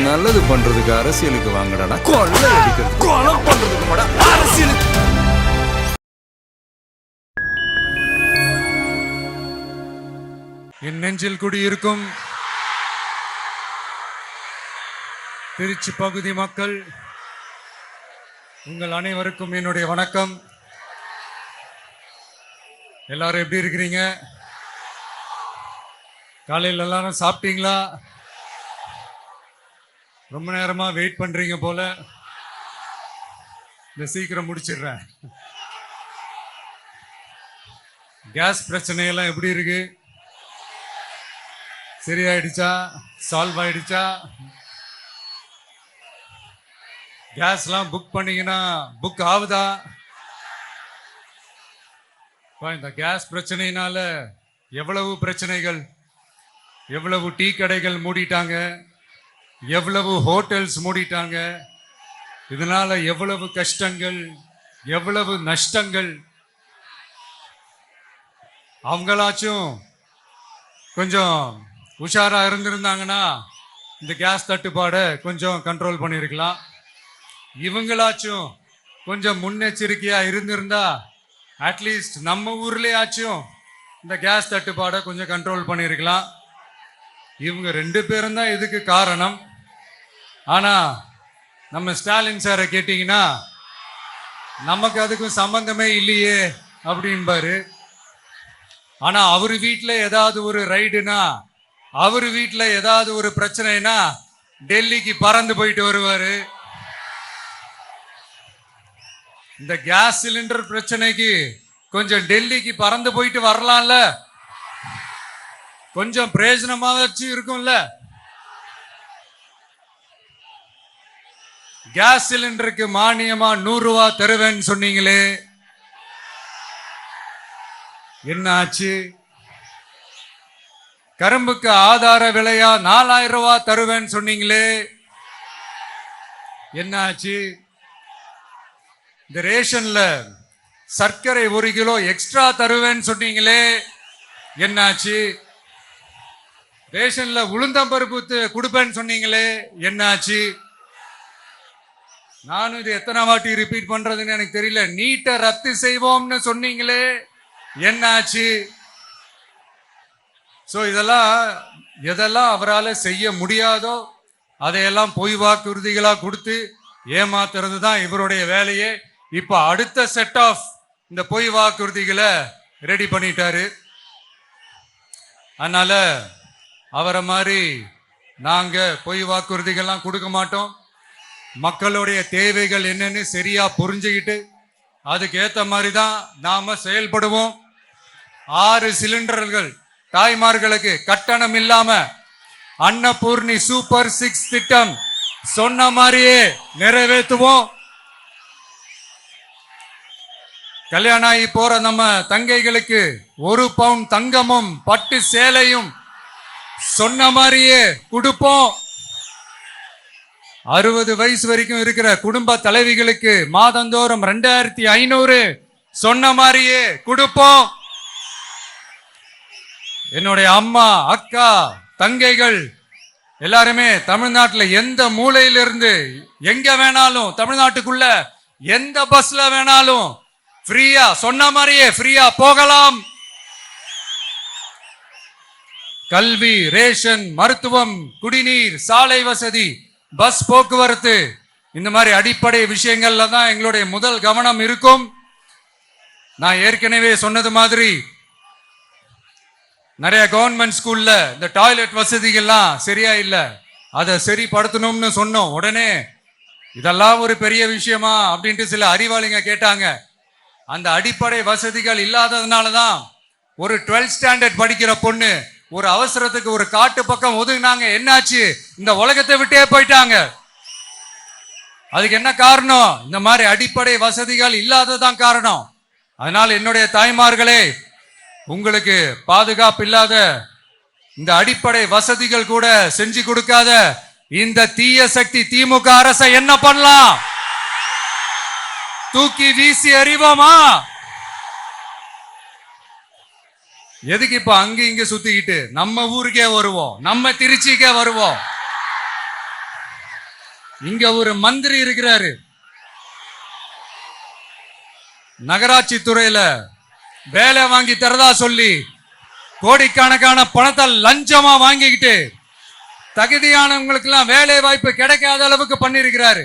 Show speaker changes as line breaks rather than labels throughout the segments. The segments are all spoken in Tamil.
நல்லது பண்றதுக்கு அரசியலுக்கு வாங்கடா, கொள்ளை அடிக்கிறது கொலை பண்றதுக்கு மாடா அரசியலுக்கு.
என் நெஞ்சில் குடியிருக்கும் திருச்சி பகுதி மக்கள், உங்கள் அனைவருக்கும் என்னுடைய வணக்கம். எல்லாரும் எப்படி இருக்கிறீங்க? காலையில் எல்லாரும் சாப்பிட்டீங்களா? ரொம்ப நேரமா வெயிட் பண்றீங்க போல. இந்த சீக்கிரம் முடிச்சிடுறேன். கேஸ் பிரச்சனையெல்லாம் எப்படி இருக்கு? சரியாயிடுச்சா? சால்வ் ஆயிடுச்சா? கேஸ்லாம் புக் பண்ணீங்கன்னா புக் ஆகுதா? இந்த கேஸ் பிரச்சனையினால எவ்வளவு பிரச்சனைகள், எவ்வளவு டீ கடைகள் மூடிட்டாங்க, எவ்வளவு ஹோட்டல்ஸ் மூடிட்டாங்க, இதனால எவ்வளவு கஷ்டங்கள், எவ்வளவு நஷ்டங்கள். அவங்களாச்சும் கொஞ்சம் உஷாரா இருந்திருந்தாங்கன்னா இந்த கேஸ் தட்டுப்பாடை கொஞ்சம் கண்ட்ரோல் பண்ணியிருக்கலாம். இவங்களாச்சும் கொஞ்சம் முன்னெச்சரிக்கையா இருந்திருந்தா அட்லீஸ்ட் நம்ம ஊர்லயாச்சும் இந்த கேஸ் தட்டுப்பாடை கொஞ்சம் கண்ட்ரோல் பண்ணியிருக்கலாம். இவங்க 2 பேரும் தான் இதுக்கு காரணம். ஆனா நம்ம ஸ்டாலின் சாரை கேட்டீங்கன்னா நமக்கு அதுக்கும் சம்பந்தமே இல்லையே அப்படின்பாரு. ஆனா அவரு வீட்டுல ஏதாவது ஒரு ரைடுனா, அவரு வீட்டுல ஏதாவது ஒரு பிரச்சனைனா டெல்லிக்கு பறந்து போயிட்டு வருவாரு. இந்த கேஸ் சிலிண்டர் பிரச்சனைக்கு கொஞ்சம் டெல்லிக்கு பறந்து போயிட்டு வரலாம்ல, கொஞ்சம் பிரயோஜனமா வச்சு இருக்கும்ல. கேஸ் சிலிண்டருக்கு மானியமா 100 ரூபாய் தருவேன்னு சொன்னீங்களே, என்ன ஆச்சு? கரும்புக்கு ஆதார விலையா 4000 ரூபாய் தருவேன்னு சொன்னீங்களே, என்ன ஆச்சு? இந்த ரேஷன்ல சர்க்கரை 1 கிலோ எக்ஸ்ட்ரா தருவேன்னு சொன்னீங்களே, என்னாச்சு? ரேஷன்ல உளுந்தம்பருப்பு கொடுப்பேன்னு சொன்னீங்களே, என்னாச்சு? நானும் இது எத்தனை வாட்டி ரிப்பீட் பண்றதுன்னு எனக்கு தெரியல. நீட்டை ரத்து செய்வோம்னு சொன்னீங்களே, என்னாச்சு? சோ இதெல்லாம் எதெல்லாம் அவரால் செய்ய முடியாதோ அதையெல்லாம் பொய் வாக்குறுதிகளா கொடுத்து ஏமாத்துறது தான் இவருடைய வேலையே. இப்ப அடுத்த செட் ஆஃப் இந்த பொய் வாக்குறுதிகளை ரெடி பண்ணிட்டாரு. அதனால அவரை மாதிரி நாங்க பொய் வாக்குறுதிகள்லாம் கொடுக்க மாட்டோம். மக்களுடைய தேவைகள் என்னன்னு சரியா புரிஞ்சுக்கிட்டு அதுக்கு ஏத்த மாதிரி தான் நாம செயல்படுவோம். 6 சிலிண்டர்கள் தாய்மார்களுக்கு கட்டணம் இல்லாம அன்னபூர்ணி சூப்பர் 6 திட்டம் சொன்ன மாதிரியே நிறைவேற்றுவோம். கல்யாணம் ஆகி போற நம்ம தங்கைகளுக்கு 1 பவுன் தங்கமும் பட்டு சேலையும் சொன்ன மாதிரியே கொடுப்போம். 60 வயசு வரைக்கும் இருக்கிற குடும்ப தலைவிகளுக்கு மாதந்தோறும் 2500 சொன்ன மாதிரியே கொடுப்போம். என்னுடைய அம்மா, அக்கா, தங்கைகள் எல்லாருமே தமிழ்நாட்டில் எந்த மூலையிலிருந்து எங்க வேணாலும், தமிழ்நாட்டுக்குள்ள எந்த பஸ்ல வேணாலும் ஃப்ரீயா சொன்ன மாதிரியே ஃப்ரீயா போகலாம். கல்வி, ரேஷன், மருத்துவம், குடிநீர், சாலை வசதி, பஸ் போக்குவரத்து, இந்த மாதிரி அடிப்படை விஷயங்கள்ல தான் எங்களுடைய முதல் கவனம் இருக்கும். நான் ஏற்கனவே சொன்னது மாதிரி நிறைய கவர்மெண்ட் ஸ்கூல்ல இந்த டாய்லெட் வசதிகள்லாம் சரியா இல்ல, அதை சரிப்படுத்தணும்னு சொன்னோம். உடனே இதெல்லாம் ஒரு பெரிய விஷயமா அப்படின்ட்டு சில அறிவாளிங்க கேட்டாங்க. அந்த அடிப்படை வசதிகள் இல்லாததுனாலதான் ஒரு 12th ஸ்டாண்டர்ட் படிக்கிற பொண்ணு ஒரு அவசரத்துக்கு ஒரு காட்டு பக்கம் ஒதுங்கினாங்க. என்னாச்சு? இந்த உலகத்தை விட்டே போயிட்டாங்க. அதுக்கு என்ன காரணம்? இந்த மாதிரி அடிப்படை வசதிகள் இல்லாததான் காரணம். அதனால என்னுடைய தாய்மார்களே, உங்களுக்கு பாதுகாப்பு இல்லாத இந்த அடிப்படை வசதிகள் கூட செஞ்சு கொடுக்காத இந்த தீய சக்தி திமுக அரசை என்ன பண்ணலாம்? தூக்கி வீசி அறிவோமா? எதுக்கு இப்ப அங்க இங்க சுத்திக்கிட்டு நம்ம ஊருக்கே வருவோம், நம்ம திருச்சிக்கே வருவோம். இங்க ஒரு மந்திரி இருக்கிறாரு, நகராட்சி துறையில வேலை வாங்கி தரதா சொல்லி கோடிக்கணக்கான பணத்தை லஞ்சமா வாங்கிக்கிட்டு தகுதியானவங்களுக்கு எல்லாம் வேலை வாய்ப்பு கிடைக்காத அளவுக்கு பண்ணிருக்கிறாரு.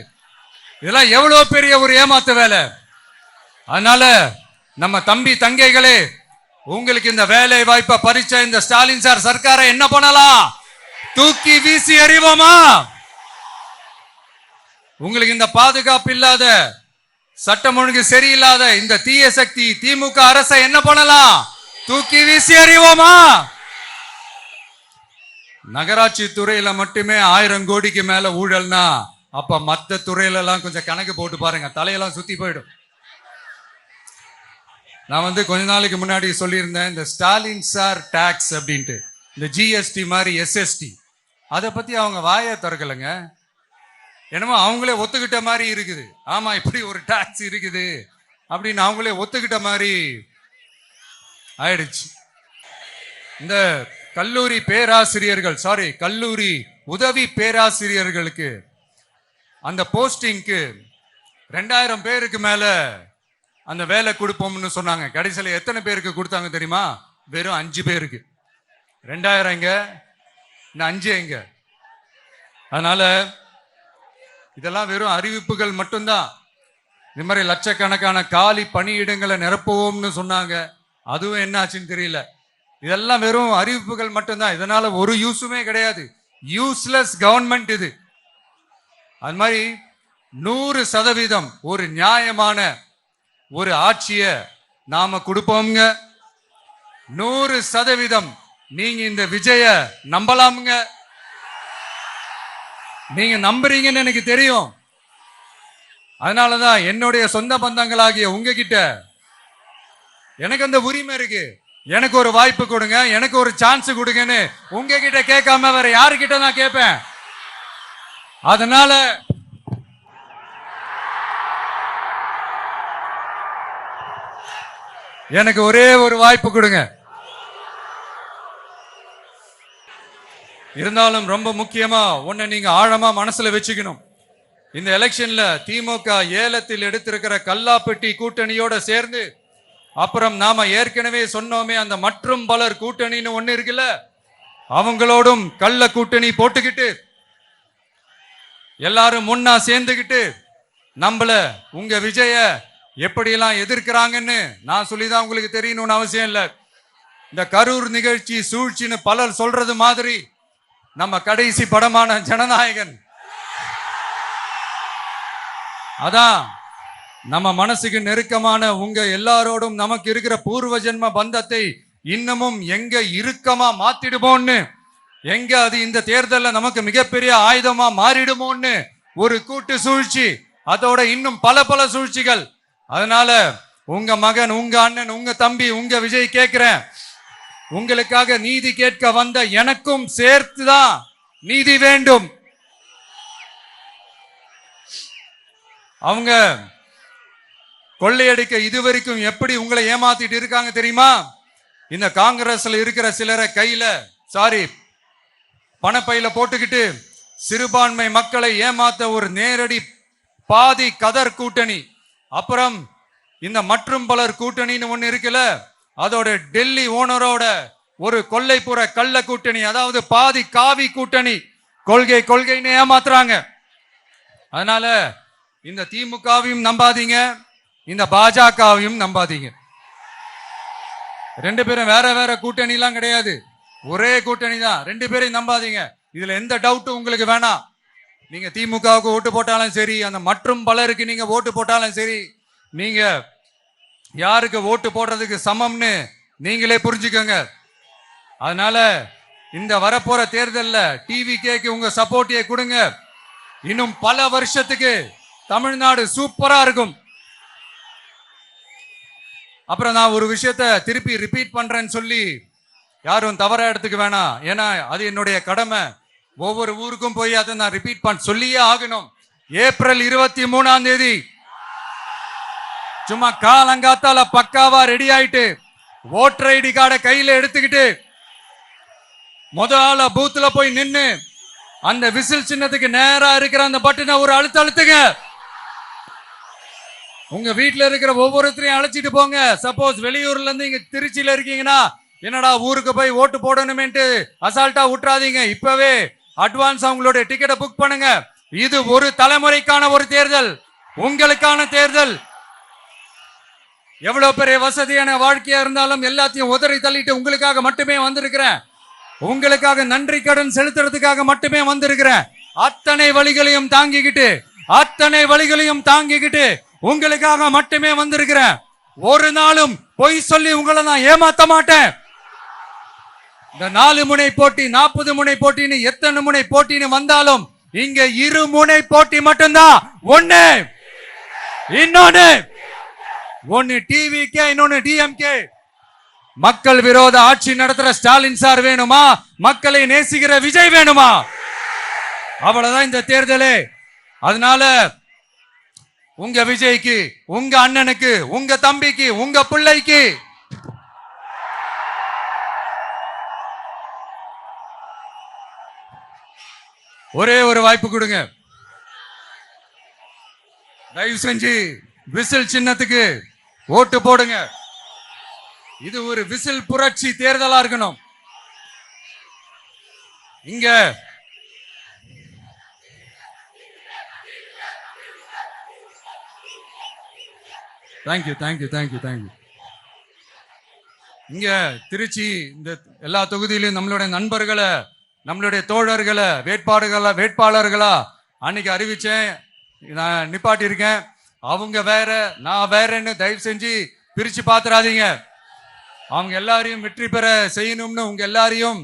இதெல்லாம் எவ்வளவு பெரிய ஒரு ஏமாத்து வேலை. அதனால நம்ம தம்பி தங்கைகளே, உங்களுக்கு இந்த வேலை வாய்ப்பை பறிச்ச இந்த ஸ்டாலின் சார் சர்க்காரை என்ன பண்ணலாம்? தூக்கி வீசி எறிவோமா? உங்களுக்கு இந்த பாதுகாப்பு இல்லாத, சட்டம் ஒழுங்கு சரியில்லாத இந்த தீய சக்தி திமுக அரசை என்ன பண்ணலாம்? தூக்கி வீசி எறிவோமா? நகராட்சி துறையில மட்டுமே 1000 கோடிக்கு மேல ஊழல்னா அப்ப மத்த துறையில எல்லாம் கொஞ்சம் கணக்கு போட்டு பாருங்க, தலையெல்லாம் சுத்தி போயிடும். நான் கொஞ்ச நாளைக்கு முன்னாடி சொல்லியிருந்தேன், இந்த ஸ்டாலின் சார் டாக்ஸ் அப்படின்ட்டு, இந்த ஜிஎஸ்டி மாதிரி எஸ்எஸ்டி, அதை பத்தி அவங்க வாயை திறக்கலைங்க. என்னமோ அவங்களே ஒத்துக்கிட்ட மாதிரி இருக்குது. ஆமா, இப்படி ஒரு டாக்ஸ் இருக்குது அப்படின்னு அவங்களே ஒத்துக்கிட்ட மாதிரி ஆயிடுச்சு. இந்த கல்லூரி பேராசிரியர்கள், கல்லூரி உதவி பேராசிரியர்களுக்கு அந்த போஸ்டிங்க்கு 2000 பேருக்கு மேல அந்த வேலை கொடுப்போம்னு சொன்னாங்க. கடைசியில் எத்தனை பேருக்கு கொடுத்தாங்க தெரியுமா? வெறும் 5 பேருக்கு. 2000 எங்க, இன்னும் 5 எங்க? அதனால இதெல்லாம் வெறும் அறிவிப்புகள் மட்டும்தான். இது மாதிரி லட்சக்கணக்கான காலி பணியிடங்களை நிரப்புவோம்னு சொன்னாங்க, அதுவும் என்ன ஆச்சுன்னு தெரியல. இதெல்லாம் வெறும் அறிவிப்புகள் மட்டும்தான். இதனால ஒரு யூஸுமே கிடையாது. யூஸ்லெஸ் கவர்மெண்ட் இது. அது மாதிரி 100% ஒரு நியாயமான ஒரு ஆட்சியை நாம கொடுப்போம்ங்க. 100% நீங்க இந்த விஜய நம்பலாமுங்க. நீங்க நம்புறீங்கன்னு எனக்கு தெரியும். அதனாலதான் என்னுடைய சொந்த பந்தங்களாகிய உங்ககிட்ட எனக்கு அந்த உரிமை இருக்கு. எனக்கு ஒரு வாய்ப்பு கொடுங்க, எனக்கு ஒரு சான்ஸ் கொடுங்கன்னு உங்ககிட்ட கேட்காம வேற யாருக்கிட்ட நான் கேட்பேன்? அதனால எனக்கு ஒரே ஒரு வாய்ப்பு கொடுங்க. இருந்தாலும் ரொம்ப முக்கியமா ஒன்ன நீங்க ஆழமா மனசுல வச்சுக்கணும். இந்த எலெக்ஷன்ல திமுக ஏலத்தில் எடுத்திருக்கிற கல்லாப்பெட்டி கூட்டணியோட சேர்ந்து, அப்புறம் நாம ஏற்கனவே சொன்னோமே அந்த மற்றும் பலர் கூட்டணின்னு ஒண்ணு இருக்குல்ல, அவங்களோடும் கள்ள கூட்டணி போட்டுக்கிட்டு எல்லாரும் முன்னா சேர்ந்துகிட்டு நம்மள உங்க விஜய எப்படியெல்லாம் எதிர்க்கிறாங்கன்னு நான் சொல்லிதான் உங்களுக்கு தெரியணும்னு அவசியம் இல்லை. இந்த கரூர் நிகழ்ச்சி சூழ்ச்சின்னு பலர் சொல்றது மாதிரி நம்ம கடைசி படமான ஜனநாயகன், அதான் நம்ம மனசுக்கு நெருக்கமான உங்க எல்லாரோடும் நமக்கு இருக்கிற பூர்வ ஜென்ம பந்தத்தை இன்னமும் எங்க இறுக்கமா மாத்திடுமோன்னு, எங்க அது இந்த தேர்தலில் நமக்கு மிகப்பெரிய ஆயுதமா மாறிடுமோன்னு ஒரு கூட்டு சூழ்ச்சி, அதோட இன்னும் பல பல சூழ்ச்சிகள். அதனால உங்க மகன், உங்க அண்ணன், உங்க தம்பி, உங்க விஜய் கேட்கிறேன், உங்களுக்காக நீதி கேட்க வந்த எனக்கும் சேர்த்துதான் நீதி வேண்டும். அவங்க கொள்ளையடிக்க இதுவரைக்கும் எப்படி உங்களை ஏமாத்திட்டு இருக்காங்க தெரியுமா? இந்த காங்கிரஸ்ல இருக்கிற சிலரை கையில பணப்பையில போட்டுக்கிட்டு சிறுபான்மை மக்களை ஏமாத்த ஒரு நேரடி பாதி கதர் கூட்டணி, அப்புறம் இந்த மற்றும் பலர் கூட்டணின்னு ஒண்ணு இருக்குல்ல, அதோட டெல்லி ஓனரோட ஒரு கொள்ளைப்புற கள்ள கூட்டணி, அதாவது பாதி காவி கூட்டணி. கொள்கைன்னு ஏமாத்துறாங்க. அதனால இந்த திமுகவையும் நம்பாதீங்க, இந்த பாஜகவையும் நம்பாதீங்க. 2 பேரும் வேற வேற கூட்டணி எல்லாம் கிடையாது, ஒரே கூட்டணி தான். 2 பேரையும் நம்பாதீங்க. இதுல எந்த டவுட்டும் உங்களுக்கு வேணாம். நீங்க திமுகவுக்கு ஓட்டு போட்டாலும் சரி, அந்த மற்றும் பலருக்கு நீங்க ஓட்டு போட்டாலும் சரி, நீங்க யாருக்கு ஓட்டு போடுறதுக்கு சமம்னு நீங்களே புரிஞ்சுக்கோங்க. அதனால இந்த வரப்போற தேர்தல்ல டிவிகேக்கு உங்க சப்போர்ட்டியை கொடுங்க. இன்னும் பல வருஷத்துக்கு தமிழ்நாடு சூப்பரா இருக்கும். அப்புறம் நான் ஒரு விஷயத்த திருப்பி ரிப்பீட் பண்றேன்னு சொல்லி யாரும் தவறா எடுத்துக்க வேணாம். ஏன்னா அது என்னுடைய கடமை. ஒவ்வொரு ஊருக்கும் போய் அதை நான் ரிப்பீட் சொல்லியே ஆகணும். ஏப்ரல் 23ஆம் தேதி சும்மா காலங்காத்தால பக்காவா ரெடி ஆயிட்டு ஓட்டர் ஐடி கார்டை கையில எடுத்துக்கிட்டு முதல்ல பூத்துல போய் நின்னு அந்த விசில் சின்னத்துக்கு நேரா இருக்கிற அந்த பட்டனை ஒரு அழுத்துங்க. உங்க வீட்டுல இருக்கிற ஒவ்வொருத்தரையும் அழைச்சிட்டு போங்க. சப்போஸ் வெளியூர்ல இருந்து இங்க திருச்சியில இருக்கீங்கன்னா, என்னடா ஊருக்கு போய் ஓட்டு போடணுமேன்ட்டு அசால்ட்டா விட்டுறாதீங்க. இப்பவே அட்வான்ஸ் அவங்களுடைய டிக்கெட்டை புக் பண்ணுங்க. இது ஒரு தலைமுறைக்கான ஒரு தேர்தல், உங்களுக்கான தேர்தல். எவ்வளவு பெரிய வசதியான வாழ்க்கையா இருந்தாலும் எல்லாத்தையும் உதறி தள்ளிட்டு உங்களுக்காக மட்டுமே வந்திருக்கிறேன். உங்களுக்காக நன்றி கடன் செலுத்துறதுக்காக மட்டுமே வந்திருக்கிறேன். அத்தனை வழிகளையும் தாங்கிக்கிட்டு உங்களுக்காக மட்டுமே வந்திருக்கிறேன். ஒரு நாளும் பொய் சொல்லி உங்களை நான் ஏமாத்த மாட்டேன். இந்த 4 முனை போட்டி, 40 முனை போட்டின்னு எத்தனை முனை போட்டின்னு வந்தாலும் இங்க 2 முனை போட்டி மட்டும்தான். ஒன்னு டிவிகே, இன்னொன்னு டிஎம்கே. மக்கள் விரோத ஆட்சி நடத்துற ஸ்டாலின் சார் வேணுமா, மக்களை நேசிக்கிற விஜய் வேணுமா? அவ்வளவுதான் இந்த தேர்தலே. அதனால உங்க விஜய்க்கு, உங்க அண்ணனுக்கு, உங்க தம்பிக்கு, உங்க பிள்ளைக்கு ஒரே ஒரு வாய்ப்பு கொடுங்க. தயவு செஞ்சு விசில் சின்னத்துக்கு ஓட்டு போடுங்க. இது ஒரு விசில் புரட்சி தேர்தலா இருக்கணும். இங்க தேங்க்யூ. இங்க திருச்சி இந்த எல்லா தொகுதியிலும் நம்மளுடைய நண்பர்களை, நம்மளுடைய தோழர்களை வேட்பாளர்களா அன்னைக்கு அறிவிச்சேன், நான் நிப்பாட்டி இருக்கேன். அவங்க வேற, நான் வேறன்னு தயவு செஞ்சு பிரிச்சு பாத்துறாதீங்க. அவங்க எல்லாரையும் வெற்றி பெற செய்யணும்னு உங்க எல்லாரையும்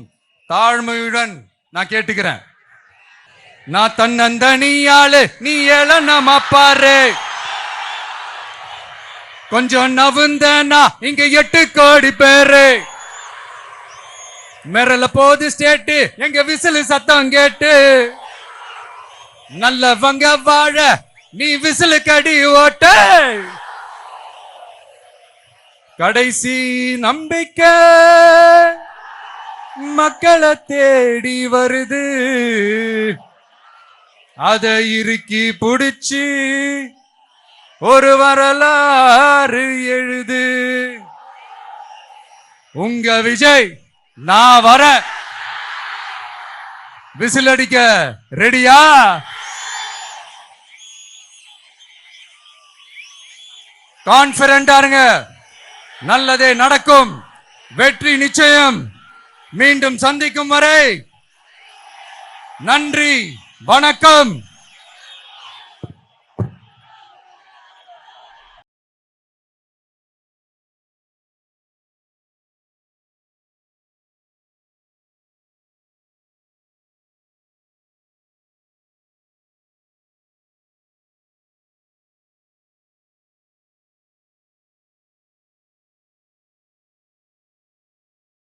தாழ்மையுடன் நான் கேட்டுக்கிறேன். நான் தன்னந்தனியாளு, நீ ஏழ நம்ம பாரு, கொஞ்சம் நவுந்தனா இங்க 8 கோடி பேரு. மிரல போது ஸ்டேட்டு எங்க விசில் சத்தம் கேட்டு, நல்லவங்க வாழ நீ விசிலு கடி ஓட்ட, கடைசி நம்பிக்கை மக்களை தேடி வருது, அதை இறுக்கி புடிச்சு ஒரு வரலாறு எழுது. உங்க விஜய் நான் வர, விசில் அடிக்க ரெடியா? கான்பிடண்டா இருங்க, நல்லதே நடக்கும், வெற்றி நிச்சயம். மீண்டும் சந்திக்கும் வரை நன்றி, வணக்கம்.